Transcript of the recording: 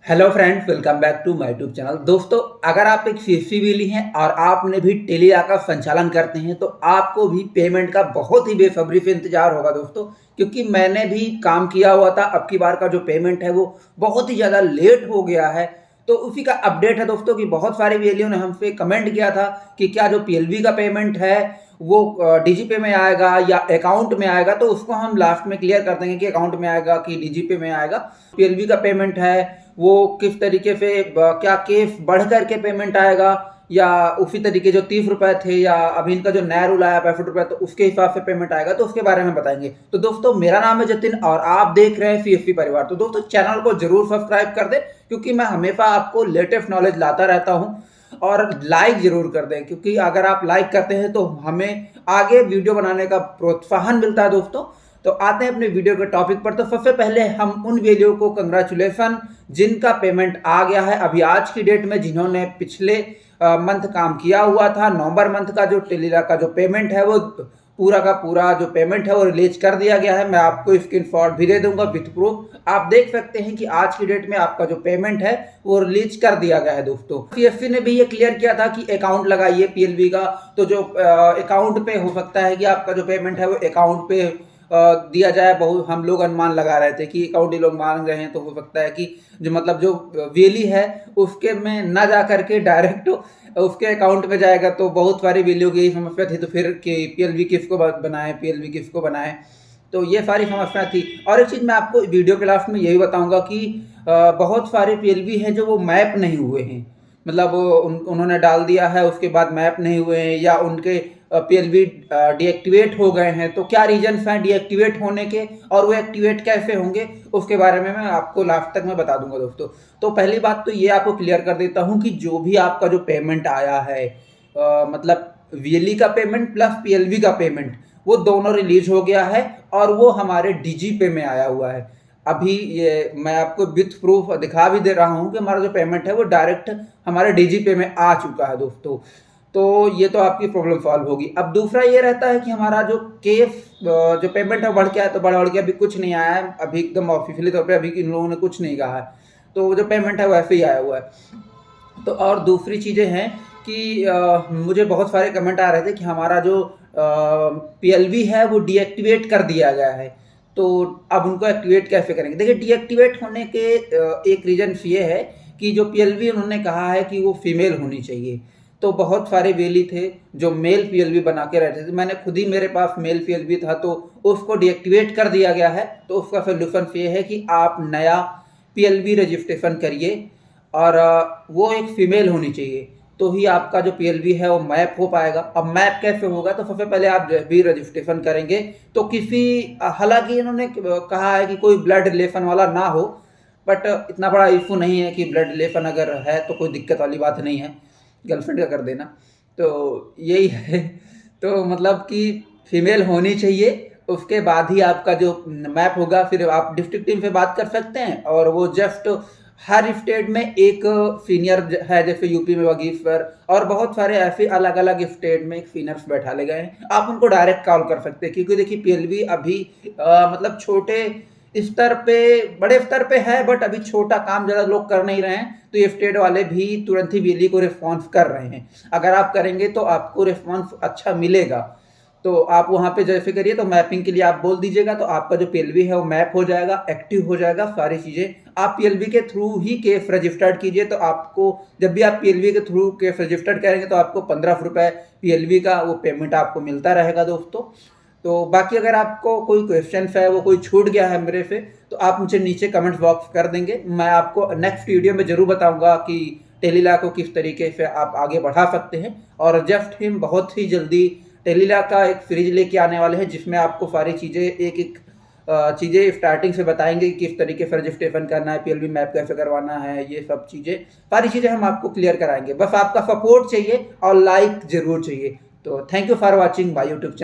Hello friends, welcome back to my YouTube channel. दोस्तों, अगर आप एक सीएससी वाली हैं और आपने भी टेलीला का संचालन करते हैं तो आपको भी पेमेंट का बहुत ही बेसब्री से इंतजार होगा दोस्तों, क्योंकि मैंने भी काम किया हुआ था। अब की बार का जो पेमेंट है वो बहुत ही ज़्यादा लेट हो गया है। तो उसी का अपडेट है दोस्तों कि बहुत सारे वेलियों ने हमसे कमेंट किया था कि क्या जो पीएलवी का पेमेंट है वो डीजीपे में आएगा या अकाउंट में आएगा। तो उसको हम लास्ट में क्लियर कर देंगे कि अकाउंट में आएगा कि डीजीपे में आएगा। पीएलवी का पेमेंट है वो किस तरीके से क्या केस बढ़ करके पेमेंट आएगा या उसी तरीके जो 30 रुपए थे या अभी इनका जो नया रूल आया 65 रुपए, तो उसके हिसाब से पेमेंट आएगा। तो उसके बारे में बताएंगे। तो दोस्तों, मेरा नाम है जतिन और आप देख रहे हैं सीएससी परिवार। तो दोस्तों, चैनल को जरूर सब्सक्राइब कर दें क्योंकि मैं हमेशा आपको लेटेस्ट नॉलेज लाता रहता हूं। और लाइक जरूर कर दें क्योंकि अगर आप लाइक करते हैं तो हमें आगे वीडियो बनाने का प्रोत्साहन मिलता है दोस्तों। तो आते हैं अपने वीडियो के टॉपिक पर। तो सबसे पहले हम उन वीडियो को कंग्रेचुलेसन जिनका पेमेंट आ गया है अभी आज की डेट में, जिन्होंने पिछले मंथ काम किया हुआ था। नवंबर मंथ का जो टेलीला का जो पेमेंट है वो पूरा का पूरा जो पेमेंट है वो रिलीज कर दिया गया है। मैं आपको स्क्रीनशॉट भी दे दूंगा विथ प्रूफ। आप देख सकते हैं कि आज की डेट में आपका जो पेमेंट है वो रिलीज कर दिया गया है दोस्तों। सीएससी ने भी ये क्लियर किया था कि अकाउंट लगाइए पीएलवी का। तो जो अकाउंट पे हो सकता है कि आपका जो पेमेंट है वो अकाउंट पे दिया जाए। बहुत हम लोग अनुमान लगा रहे थे कि अकाउंट ही लोग मांग रहे हैं, तो हो सकता है कि जो मतलब जो वेली है उसके में ना जा करके डायरेक्ट उसके अकाउंट में जाएगा। तो बहुत सारी वेलियों की यही समस्या थी। तो फिर कि पीएलवी किसको बनाए, पीएलवी किसको बनाए, तो ये सारी समस्या थी। और एक चीज़ मैं आपको वीडियो के लास्ट में यही बताऊंगा कि बहुत सारे पीएलवी हैं जो वो मैप नहीं हुए हैं। मतलब उन्होंने डाल दिया है, उसके बाद मैप नहीं हुए हैं या उनके पीएलवी डीएक्टिवेट हो गए हैं। तो क्या रीजंस हैं डीएक्टिवेट होने के और वो एक्टिवेट कैसे होंगे, उसके बारे में मैं आपको लास्ट तक मैं बता दूंगा दोस्तों। तो पहली बात तो ये आपको क्लियर कर देता हूं कि जो भी आपका जो पेमेंट आया है, मतलब वीएलई का पेमेंट प्लस पीएलवी का पेमेंट, वो दोनों रिलीज हो गया है और वो हमारे डीजीपे में आया हुआ है। अभी ये मैं आपको विथ प्रूफ दिखा भी दे रहा हूं कि हमारा जो पेमेंट है वो डायरेक्ट हमारे डीजीपे में आ चुका है दोस्तों। तो ये तो आपकी प्रॉब्लम सॉल्व होगी। अब दूसरा ये रहता है कि हमारा जो केस जो पेमेंट है बढ़ के आया, तो बढ़ के अभी कुछ नहीं आया है। अभी एकदम ऑफिशियली तौर पे अभी इन लोगों ने कुछ नहीं कहा है। तो जो पेमेंट है वैसे ही आया हुआ है। तो और दूसरी चीज़ें हैं कि मुझे बहुत सारे कमेंट आ रहे थे कि हमारा जो पीएलवी है वो डीएक्टिवेट कर दिया गया है। तो अब उनको एक्टिवेट कैसे करेंगे? देखिए, डीएक्टिवेट होने के एक रीज़न ये है कि जो पीएलवी उन्होंने कहा है कि वो फीमेल होनी चाहिए। तो बहुत सारे वेली थे जो मेल पीएलवी बना के रहते थे। मैंने खुद ही, मेरे पास मेल पीएलवी था तो उसको डीएक्टिवेट कर दिया गया है। तो उसका सोल्यूशन ये है कि आप नया पीएलवी रजिस्ट्रेशन करिए और वो एक फीमेल होनी चाहिए, तो ही आपका जो पीएलवी है वो मैप हो पाएगा। अब मैप कैसे होगा? तो सबसे पहले आप जब भी रजिस्ट्रेशन करेंगे तो किसी, हालांकि इन्होंने कहा है कि कोई ब्लड रिलेशन वाला ना हो, बट इतना बड़ा इशू नहीं है कि ब्लड रिलेशन अगर है तो कोई दिक्कत वाली बात नहीं है, गर्लफ्रेंड का कर देना। तो यही है। तो मतलब कि फीमेल होनी चाहिए, उसके बाद ही आपका जो मैप होगा। फिर आप डिस्ट्रिक्ट टीम से बात कर सकते हैं और वो जस्ट हर स्टेट में एक सीनियर है, जैसे यूपी में वगीश्वर, और बहुत सारे ऐसे अलग अलग स्टेट में एक सीनियर्स बैठा ले गए हैं। आप उनको डायरेक्ट कॉल कर सकते हैं क्योंकि देखिए पीएलवी अभी मतलब छोटे स्तर पे, बड़े स्तर पे है बट अभी छोटा काम ज़्यादा लोग कर नहीं रहे हैं। तो ये स्टेट वाले भी तुरंत ही बिजली को रिस्पॉन्स कर रहे हैं। अगर आप करेंगे तो आपको रिस्पॉन्स अच्छा मिलेगा। तो आप वहाँ पे जैसे करिए, तो मैपिंग के लिए आप बोल दीजिएगा तो आपका जो पीएलवी है वो मैप हो जाएगा, एक्टिव हो जाएगा सारी चीज़ें। आप पीएलवी के थ्रू ही केस रजिस्टर्ड कीजिए। तो आपको जब भी आप पीएलवी के थ्रू केस रजिस्टर्ड करेंगे तो आपको 15 रुपये पीएलवी का वो पेमेंट आपको मिलता रहेगा दोस्तों। तो बाकी अगर आपको कोई क्वेश्चन है, वो कोई छूट गया है मेरे से, तो आप मुझे नीचे कमेंट बॉक्स कर देंगे। मैं आपको नेक्स्ट वीडियो में ज़रूर बताऊंगा कि टेलीला को किस तरीके से आप आगे बढ़ा सकते हैं। और जस्ट हम बहुत ही जल्दी टेलीला का एक सीरीज लेके आने वाले हैं जिसमें आपको सारी चीज़ें एक एक चीज़ें स्टार्टिंग से बताएंगे कि किस तरीके से रजिस्ट्रेशन करना है, पीएलवी मैप कैसे करवाना है, ये सब चीज़ें, सारी चीज़ें हम आपको क्लियर कराएंगे। बस आपका सपोर्ट चाहिए और लाइक जरूर चाहिए। तो thank you for watching my YouTube channel.